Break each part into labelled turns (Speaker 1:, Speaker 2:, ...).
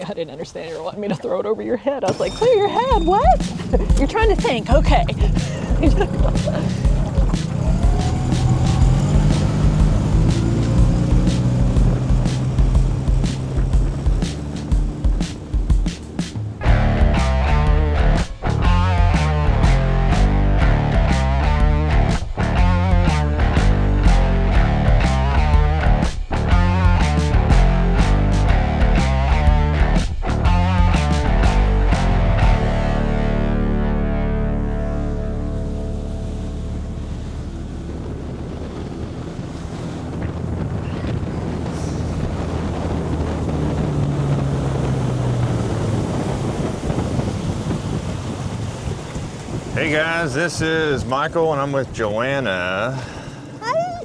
Speaker 1: I didn't understand. You were wanting me to throw it over your head. I was like, clear your head, what? You're trying to think, okay.
Speaker 2: Hey guys, this is Michael and I'm with JoAnna.
Speaker 1: Hi.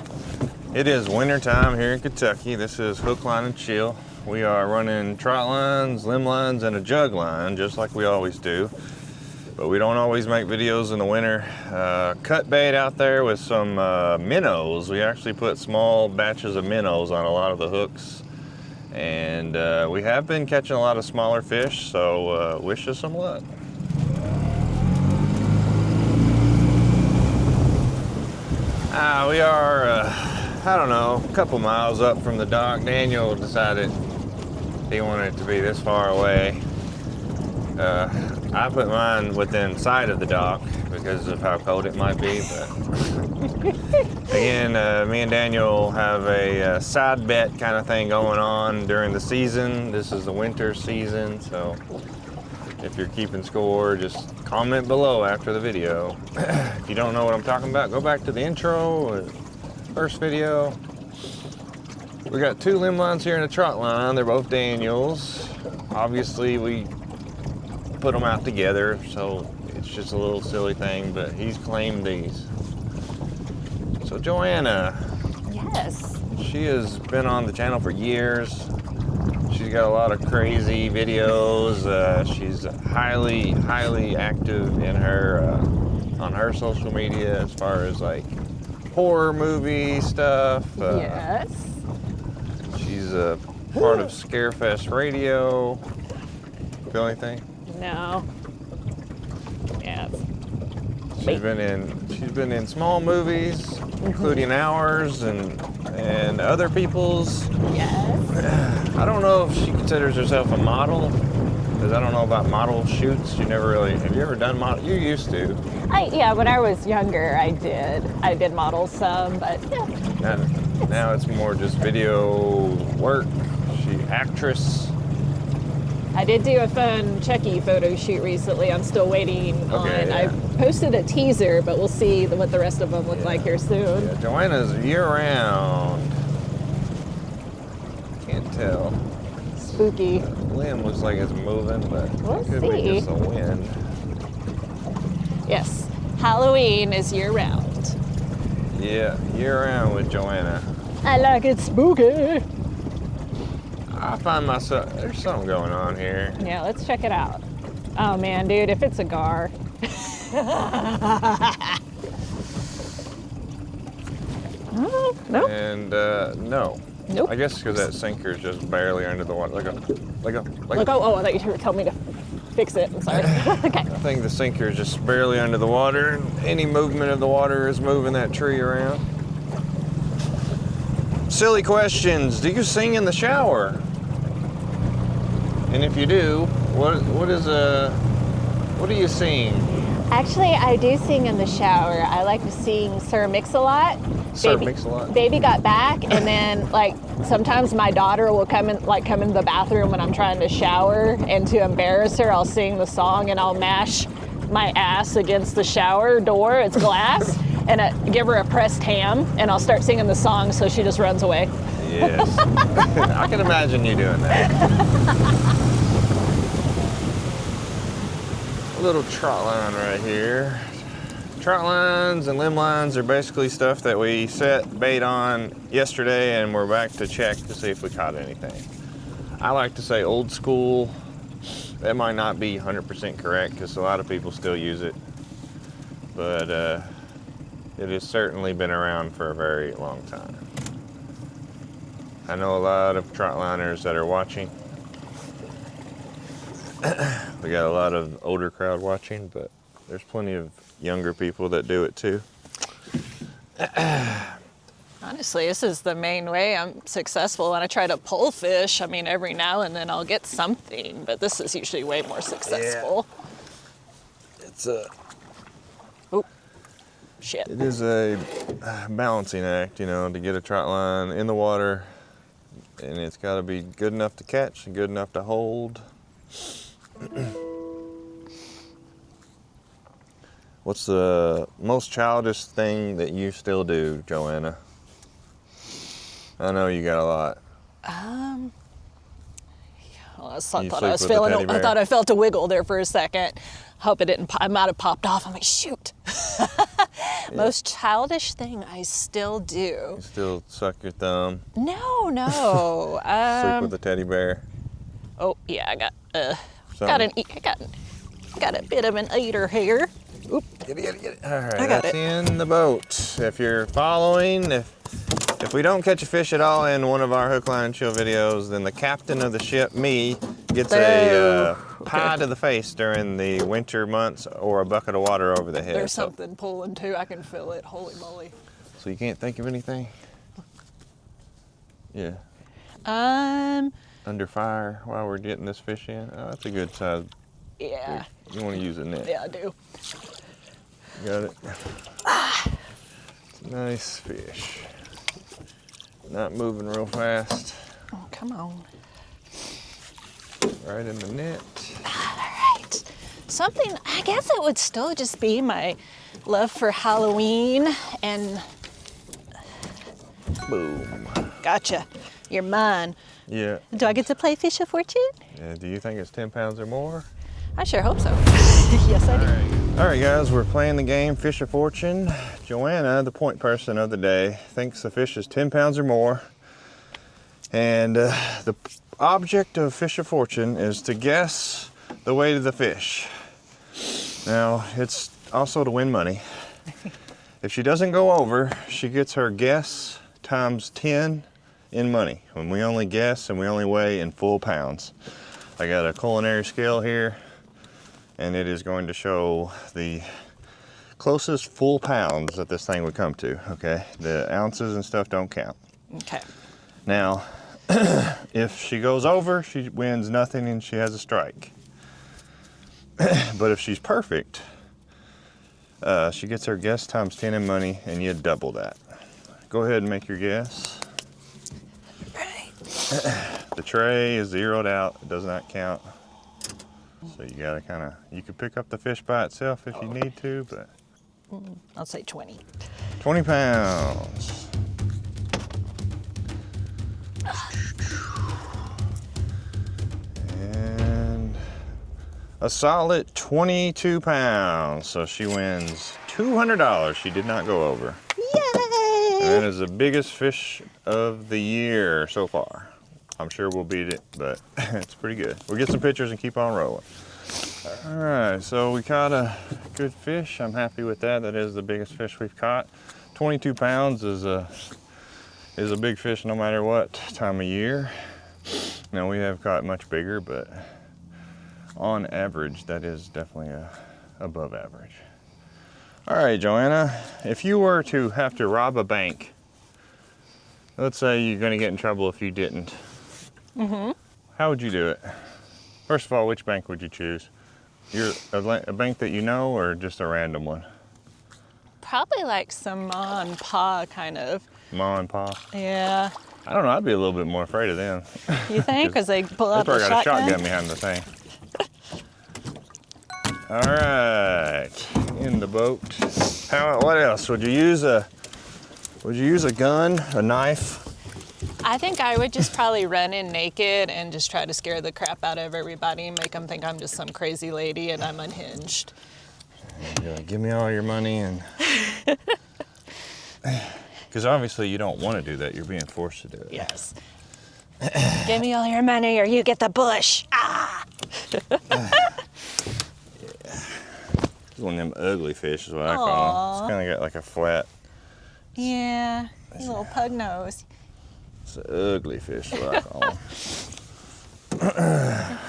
Speaker 2: It is winter time here in Kentucky. This is Hook, Line, and Chill. We are running trot lines, limb lines, and a jug line, just like we always do. But we don't always make videos in the winter. Cut bait out there with some minnows. We actually put small batches of minnows on a lot of the hooks. And we have been catching a lot of smaller fish, so wish us some luck. We are, I don't know, a couple miles up from the dock. Daniel decided he wanted it to be this far away. I put mine within sight of the dock because of how cold it might be, but again, me and Daniel have a side bet kind of thing going on during the season. This is the winter season, so if you're keeping score, just comment below after the video. If you don't know what I'm talking about, go back to the intro, first video. We got two limb lines here in a trot line. They're both Daniel's. Obviously, we put them out together, so it's just a little silly thing, but he's claimed these. So JoAnna.
Speaker 1: Yes.
Speaker 2: She has been on the channel for years. She's got a lot of crazy videos. She's highly active in her on her social media as far as like horror movie stuff.
Speaker 1: Yes.
Speaker 2: She's a part of Scarefest Radio. Feel anything?
Speaker 1: No. Yeah.
Speaker 2: She's been in small movies, including ours and other people's.
Speaker 1: Yes.
Speaker 2: I don't know if she considers herself a model, because I don't know about model shoots. Have you ever done model? You used to.
Speaker 1: Yeah, when I was younger, I did model some, but yeah.
Speaker 2: Now it's more just video work. Actress.
Speaker 1: I did do a fun Chucky photo shoot recently. I'm still waiting on.
Speaker 2: Yeah.
Speaker 1: I posted a teaser, but we'll see what the rest of them look like here soon.
Speaker 2: Yeah, JoAnna's year-round. Can't tell.
Speaker 1: Spooky.
Speaker 2: The wind looks like it's moving, but
Speaker 1: We'll
Speaker 2: it could
Speaker 1: see.
Speaker 2: be just the wind.
Speaker 1: Yes, Halloween is year-round.
Speaker 2: Yeah, year-round with JoAnna.
Speaker 1: I like it spooky.
Speaker 2: I find myself, there's something going on here.
Speaker 1: Yeah, let's check it out. Oh man, dude, if it's a gar. Nope.
Speaker 2: And no.
Speaker 1: Nope.
Speaker 2: I guess because that sinker's just barely under the water.
Speaker 1: Look, I thought you were telling me to fix it. I'm sorry. Okay.
Speaker 2: I think the sinker is just barely under the water. Any movement of the water is moving that tree around. Silly questions. Do you sing in the shower? And if you do, what do you sing?
Speaker 1: Actually, I do sing in the shower. I like to sing Sir Mix-a-Lot.
Speaker 2: Mix-a-Lot.
Speaker 1: Baby got back, and then like sometimes my daughter will come into the bathroom when I'm trying to shower, and to embarrass her, I'll sing the song and I'll mash my ass against the shower door. It's glass, and give her a pressed ham, and I'll start singing the song so she just runs away.
Speaker 2: Yes. I can imagine you doing that. A little trot line right here. Trot lines and limb lines are basically stuff that we set bait on yesterday and we're back to check to see if we caught anything. I like to say old school. That might not be 100% correct because a lot of people still use it, but it has certainly been around for a very long time. I know a lot of trot liners that are watching, We got a lot of older crowd watching, but there's plenty of younger people that do it too.
Speaker 1: Honestly, this is the main way I'm successful when I try to pull fish. I mean, every now and then I'll get something, but this is usually way more successful.
Speaker 2: Yeah. It's a...
Speaker 1: Oh, shit.
Speaker 2: It is a balancing act, you know, to get a trot line in the water, and it's got to be good enough to catch and good enough to hold. What's the most childish thing that you still do, JoAnna? I know you got a lot.
Speaker 1: Well, I thought I felt a wiggle there for a second. Hope it didn't. I might have popped off. I'm like, shoot. Yeah. Most childish thing I still do.
Speaker 2: You still suck your thumb.
Speaker 1: No.
Speaker 2: Sleep with a teddy bear.
Speaker 1: Oh yeah, I got a bit of an eater here. Oop.
Speaker 2: Get it. All right, that's in the boat. If you're following, if we don't catch a fish at all in one of our hook, line, and chill videos, then the captain of the ship, me, gets a pie to the face during the winter months or a bucket of water over the head.
Speaker 1: There's something pulling too. I can feel it. Holy moly.
Speaker 2: So you can't think of anything? Yeah. Under fire while we're getting this fish in? Oh, that's a good size.
Speaker 1: Yeah.
Speaker 2: You want to use a net?
Speaker 1: Yeah, I do.
Speaker 2: Got it. It's a nice fish. Not moving real fast.
Speaker 1: Oh, come on.
Speaker 2: Right in the net.
Speaker 1: All right. Something, I guess it would still just be my love for Halloween and...
Speaker 2: Boom.
Speaker 1: Gotcha. You're mine.
Speaker 2: Yeah.
Speaker 1: Do I get to play Fish of Fortune?
Speaker 2: Yeah. Do you think it's 10 pounds or more?
Speaker 1: I sure hope so. Yes, I do.
Speaker 2: All right, guys, we're playing the game Fish of Fortune. JoAnna, the point person of the day, thinks the fish is 10 pounds or more. And the object of Fish of Fortune is to guess the weight of the fish. Now, it's also to win money. If she doesn't go over, she gets her guess times 10 in money. When we only guess and we only weigh in full pounds. I got a culinary scale here, and it is going to show the closest full pounds that this thing would come to, okay? The ounces and stuff don't count.
Speaker 1: Okay.
Speaker 2: Now, if she goes over, she wins nothing and she has a strike. But if she's perfect, she gets her guess times 10 in money, and you double that. Go ahead and make your guess.
Speaker 1: Right.
Speaker 2: The tray is zeroed out, it does not count. So you gotta kinda, you could pick up the fish by itself if you need to, but.
Speaker 1: I'll say 20.
Speaker 2: 20 pounds. And a solid 22 pounds. So she wins $200. She did not go over.
Speaker 1: Yay!
Speaker 2: And that is the biggest fish of the year so far. I'm sure we'll beat it, but it's pretty good. We'll get some pictures and keep on rolling. All right, so we caught a good fish. I'm happy with that. That is the biggest fish we've caught. 22 pounds is a big fish no matter what time of year. Now we have caught much bigger, but on average, that is definitely above average. All right, JoAnna, if you were to have to rob a bank, let's say you're gonna get in trouble if you didn't. How would you do it? First of all, which bank would you choose? A bank that you know, or just a random one?
Speaker 1: Probably like some ma and pa kind of.
Speaker 2: Ma and pa?
Speaker 1: Yeah.
Speaker 2: I don't know, I'd be a little bit more afraid of them.
Speaker 1: You think? Because they pull out
Speaker 2: They
Speaker 1: a
Speaker 2: probably got a
Speaker 1: shotgun?
Speaker 2: shotgun behind the thing. All right, in the boat. What else? Would you use a gun, a knife?
Speaker 1: I think I would just probably run in naked and just try to scare the crap out of everybody and make them think I'm just some crazy lady and I'm unhinged.
Speaker 2: You're like, give me all your money, and because obviously you don't want to do that. You're being forced to do it.
Speaker 1: Yes. Give me all your money or you get the bush. Ah!
Speaker 2: It's one of them ugly fish is what I call them. It's kind of got like a flat.
Speaker 1: Yeah, his little pug nose.
Speaker 2: It's an ugly fish is what I call them.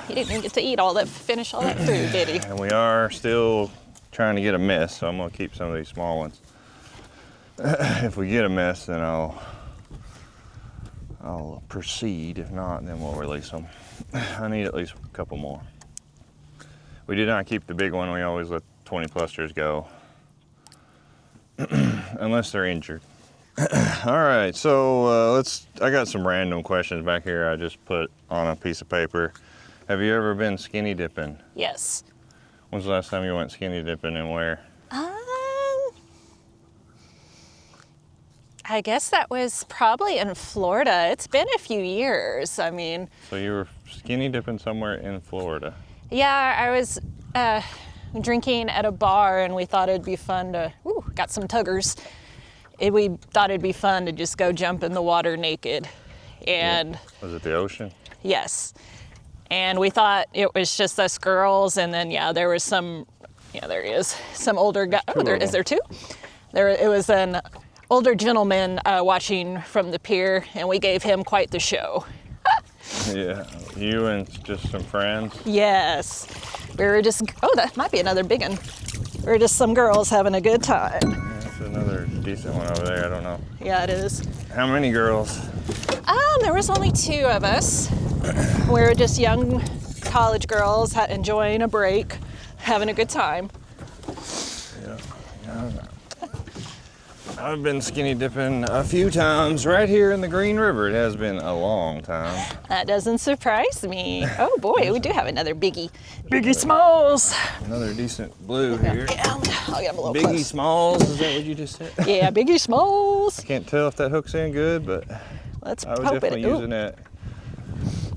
Speaker 1: He didn't even get to eat all that, finish all that food, did he?
Speaker 2: And we are still trying to get a miss, so I'm gonna keep some of these small ones. If we get a miss, then I'll proceed. If not, then we'll release them. I need at least a couple more. We did not keep the big one. We always let 20 clusters go. Unless they're injured. All right, so I got some random questions back here I just put on a piece of paper. Have you ever been skinny dipping?
Speaker 1: Yes.
Speaker 2: When's the last time you went skinny dipping and where?
Speaker 1: I guess that was probably in Florida. It's been a few years. I mean.
Speaker 2: So you were skinny dipping somewhere in Florida?
Speaker 1: Yeah, I was drinking at a bar and we thought it'd be fun to, got some tuggers. We thought it'd be fun to just go jump in the water naked. And
Speaker 2: was it the ocean?
Speaker 1: Yes. And we thought it was just us girls, and then there was some, there is some older guy. Oh, is there two? It was an older gentleman watching from the pier, and we gave him quite the show.
Speaker 2: Yeah, you and just some friends?
Speaker 1: Yes. We were just, that might be another big one. We were just some girls having a good time.
Speaker 2: Yeah, that's another decent one over there, I don't know.
Speaker 1: Yeah, it is.
Speaker 2: How many girls?
Speaker 1: There was only two of us. We were just young college girls enjoying a break, having a good time.
Speaker 2: Yeah. I've been skinny dipping a few times right here in the Green River. It has been a long time.
Speaker 1: That doesn't surprise me. Oh boy, we do have another Biggie. Biggie Smalls.
Speaker 2: Another decent blue here.
Speaker 1: Yeah, I'll get him a little
Speaker 2: Biggie
Speaker 1: close.
Speaker 2: Smalls, is that what you just said?
Speaker 1: Yeah, Biggie Smalls.
Speaker 2: I can't tell if that hooks in good, but
Speaker 1: Let's
Speaker 2: I was
Speaker 1: hope
Speaker 2: definitely using that.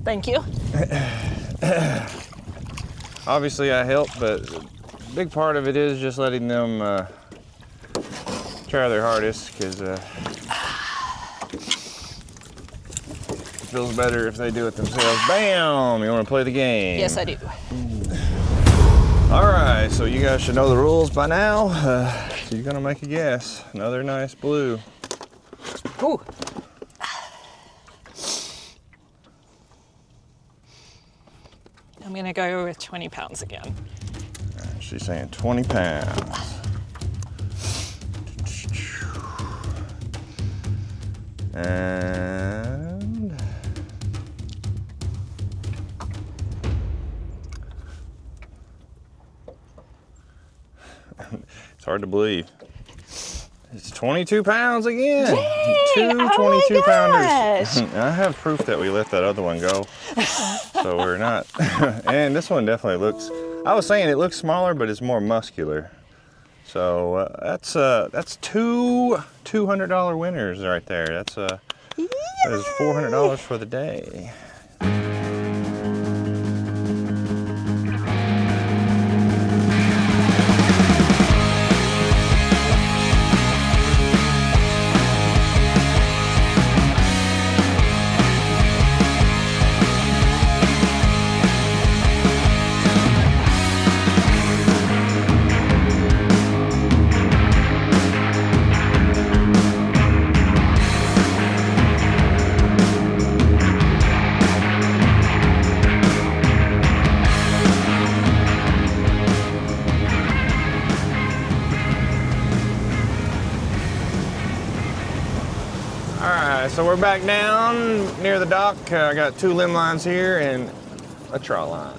Speaker 1: Thank you.
Speaker 2: Obviously I help, but a big part of it is just letting them try their hardest, because it feels better if they do it themselves. Bam! You want to play the game?
Speaker 1: Yes, I do.
Speaker 2: All right, so you guys should know the rules by now. So you're gonna make a guess. Another nice blue.
Speaker 1: Ooh. I'm gonna go with 20 pounds again.
Speaker 2: She's saying 20 pounds. And it's hard to believe. It's 22 pounds again.
Speaker 1: Yay!
Speaker 2: Two
Speaker 1: Oh
Speaker 2: 22
Speaker 1: my
Speaker 2: pounders.
Speaker 1: gosh.
Speaker 2: I have proof that we let that other one go. So we're not. And this one definitely looks, I was saying it looks smaller, but it's more muscular. So that's two $200 winners right there. That is $400 for the day. So we're back down near the dock. I got 2 limb lines here and a trot line.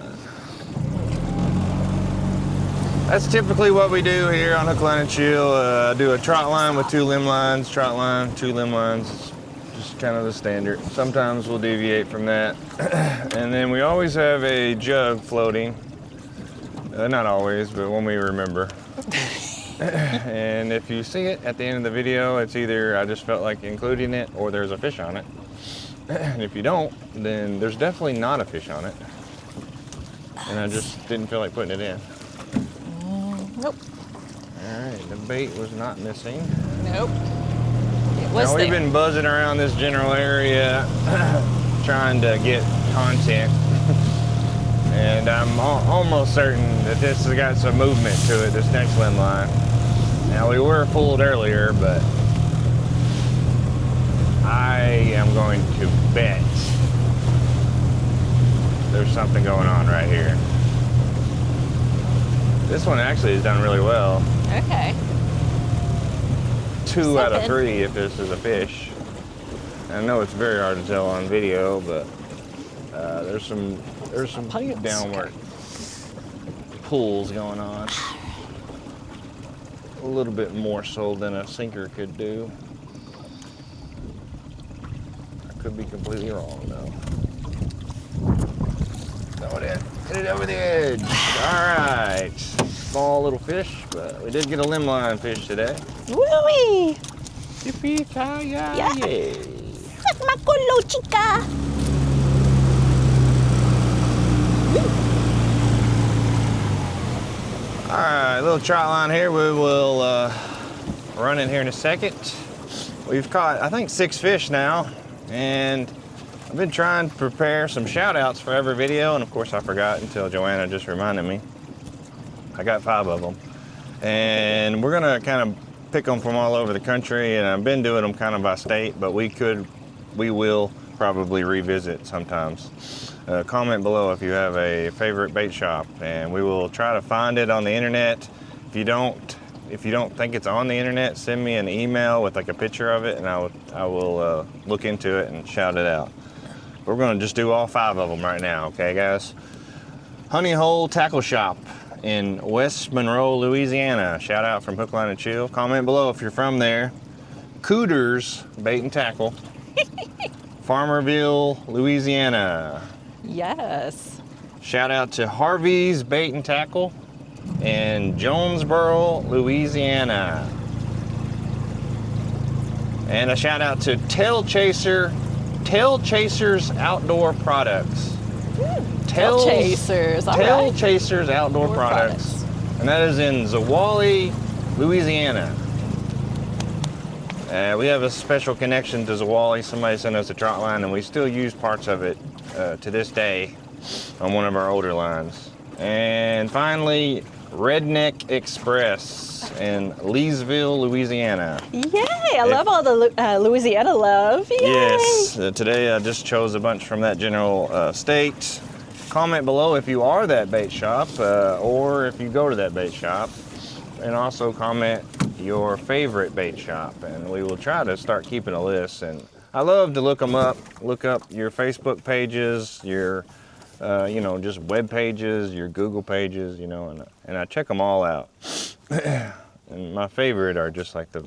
Speaker 2: That's typically what we do here on Hook, Line, and Chill. Do a trot line with 2 limb lines, trot line, 2 limb lines. It's just kind of the standard. Sometimes we'll deviate from that. And then we always have a jug floating. Not always, but when we remember. And if you see it at the end of the video, it's either I just felt like including it or there's a fish on it. And if you don't, then there's definitely not a fish on it. And I just didn't feel like putting it in.
Speaker 1: Nope.
Speaker 2: All right, the bait was not missing.
Speaker 1: Nope. It was
Speaker 2: Now we've
Speaker 1: there.
Speaker 2: been buzzing around this general area trying to get content. And I'm almost certain that this has got some movement to it, this next limb line. Now we were fooled earlier, but I am going to bet there's something going on right here. This one actually has done really well.
Speaker 1: Okay.
Speaker 2: 2 out of 3 if this is a fish. I know it's very hard to tell on video, but there's some downward pulls going on. A little bit more so than a sinker could do. I could be completely wrong though. Throw it in. Hit it over the edge. All right. Small little fish, but we did get a limb line fish today.
Speaker 1: Woo-wee!
Speaker 2: Yippee-ki-yay!
Speaker 1: Suck my culo, chica!
Speaker 2: All right, little trot line here. We will run in here in a second. We've caught, I think, 6 fish now, and I've been trying to prepare some shout outs for every video, and of course I forgot until JoAnna just reminded me. I got 5 of them, and we're gonna kind of pick them from all over the country, and I've been doing them kind of by state, but we will probably revisit sometimes. Comment below if you have a favorite bait shop, and we will try to find it on the internet. If you don't think it's on the internet, send me an email with like a picture of it, and I will look into it and shout it out. We're gonna just do all 5 of them right now, okay guys? Honey Hole Tackle Shop in West Monroe, Louisiana. Shout out from Hook, Line, and Chill. Comment below if you're from there. Cooters Bait and Tackle, Farmerville, Louisiana.
Speaker 1: Yes.
Speaker 2: Shout out to Harvey's Bait and Tackle in Jonesboro, Louisiana. And a shout out to Tail Chasers Outdoor Products.
Speaker 1: Tail Chasers, all
Speaker 2: Tail
Speaker 1: right.
Speaker 2: Chasers Outdoor Products. And that is in Zwolle, Louisiana. We have a special connection to Zwolle. Somebody sent us a trot line, and we still use parts of it to this day on one of our older lines. And finally, Redneck Express in Leesville, Louisiana.
Speaker 1: Yay! I love all the Louisiana love. Yay!
Speaker 2: Yes, today I just chose a bunch from that general state. Comment below if you are that bait shop or if you go to that bait shop, and also comment your favorite bait shop, and we will try to start keeping a list. And I love to look them up, look up your Facebook pages, your just web pages, your Google pages, and I check them all out. And my favorite are just like the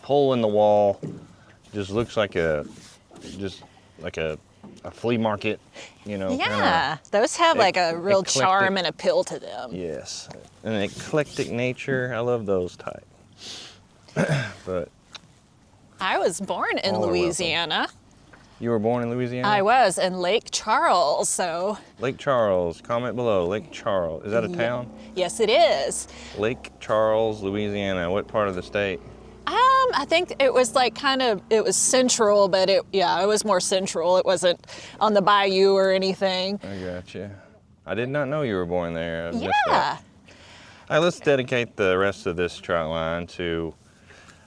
Speaker 2: hole in the wall, just looks like a flea market,
Speaker 1: Yeah, those have like a real charm and appeal to them.
Speaker 2: Yes, an eclectic nature. I love those type. But
Speaker 1: I was born in Louisiana.
Speaker 2: You were born in Louisiana?
Speaker 1: I was in Lake Charles, so.
Speaker 2: Lake Charles, comment below. Lake Charles, is that a town?
Speaker 1: Yes, it is.
Speaker 2: Lake Charles, Louisiana. What part of the state?
Speaker 1: I think it was like it was central, but it was more central. It wasn't on the bayou or anything.
Speaker 2: I gotcha. I did not know you were born there.
Speaker 1: Yeah.
Speaker 2: All right, let's dedicate the rest of this trot line to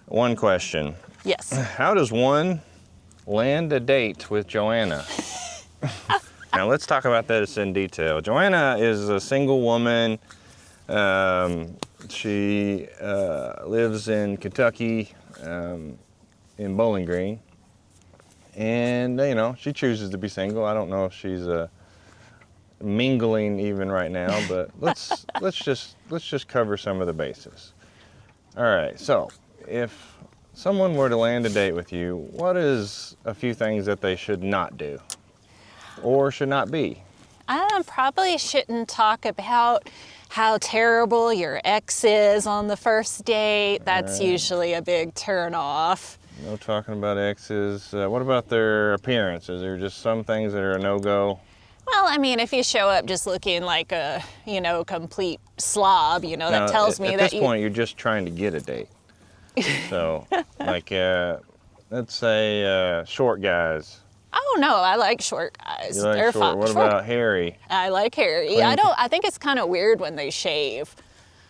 Speaker 2: one question.
Speaker 1: Yes.
Speaker 2: How does one land a date with JoAnna? Now let's talk about this in detail. JoAnna is a single woman. She lives in Kentucky, in Bowling Green, and she chooses to be single. I don't know if she's mingling even right now, but let's just cover some of the bases. All right, so if someone were to land a date with you, what is a few things that they should not do or should not be?
Speaker 1: I probably shouldn't talk about how terrible your ex is on the first date. That's usually a big turn off.
Speaker 2: No talking about exes. What about their appearance? Is there just some things that are a no-go?
Speaker 1: Well, I mean, if you show up just looking like a, complete slob, that tells me that
Speaker 2: at this point, you're just trying to get a date. So, like, let's say short guys.
Speaker 1: Oh no, I like short guys.
Speaker 2: You like
Speaker 1: They're
Speaker 2: short.
Speaker 1: fine.
Speaker 2: What about hairy?
Speaker 1: I like hairy.
Speaker 2: Clean.
Speaker 1: I think it's kind of weird when they shave.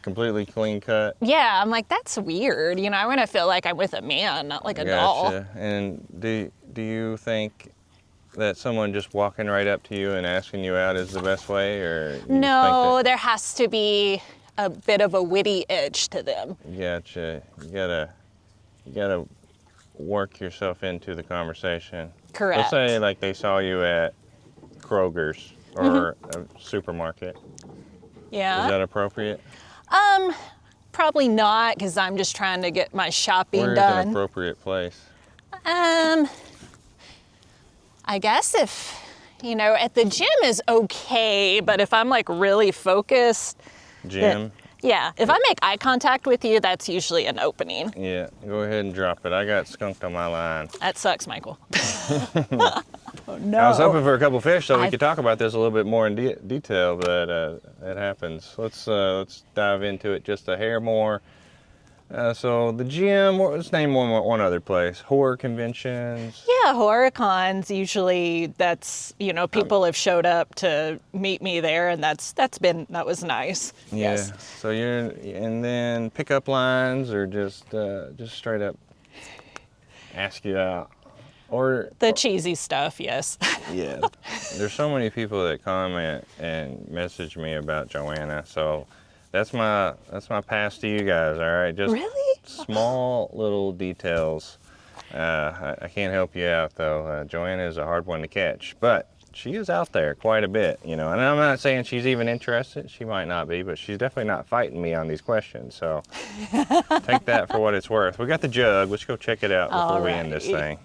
Speaker 2: Completely clean cut?
Speaker 1: Yeah, I'm like, that's weird. I want to feel like I'm with a man, not like a doll.
Speaker 2: And do you think that someone just walking right up to you and asking you out is the best way, or you
Speaker 1: No, there has to be a bit of a witty edge to them.
Speaker 2: Gotcha. You gotta work yourself into the conversation.
Speaker 1: Correct.
Speaker 2: Let's say like they saw you at Kroger's or a supermarket.
Speaker 1: Yeah.
Speaker 2: Is that appropriate?
Speaker 1: Probably not, because I'm just trying to get my shopping
Speaker 2: Where is
Speaker 1: done.
Speaker 2: an appropriate place?
Speaker 1: I guess if, at the gym is okay, but if I'm like really focused.
Speaker 2: Gym?
Speaker 1: Yeah, if I make eye contact with you, that's usually an opening.
Speaker 2: Yeah, go ahead and drop it. I got skunked on my line.
Speaker 1: That sucks, Michael. Oh, no.
Speaker 2: I was hoping for a couple fish so we could talk about this a little bit more in detail, but it happens. Let's dive into it just a hair more. So the gym, let's name one other place. Horror conventions.
Speaker 1: Yeah, horror cons, usually that's, people have showed up to meet me there, and that was nice.
Speaker 2: Yeah.
Speaker 1: Yes.
Speaker 2: So and then pickup lines, or just straight up ask you out. Or
Speaker 1: the cheesy stuff, yes.
Speaker 2: Yeah. There's so many people that comment and message me about JoAnna, so that's my pass to you guys, all right? Just
Speaker 1: really?
Speaker 2: Small little details. I can't help you out though. JoAnna is a hard one to catch, but she is out there quite a bit, and I'm not saying she's even interested. She might not be, but she's definitely not fighting me on these questions, so take that for what it's worth. We got the jug. Let's go check it out before we end this thing.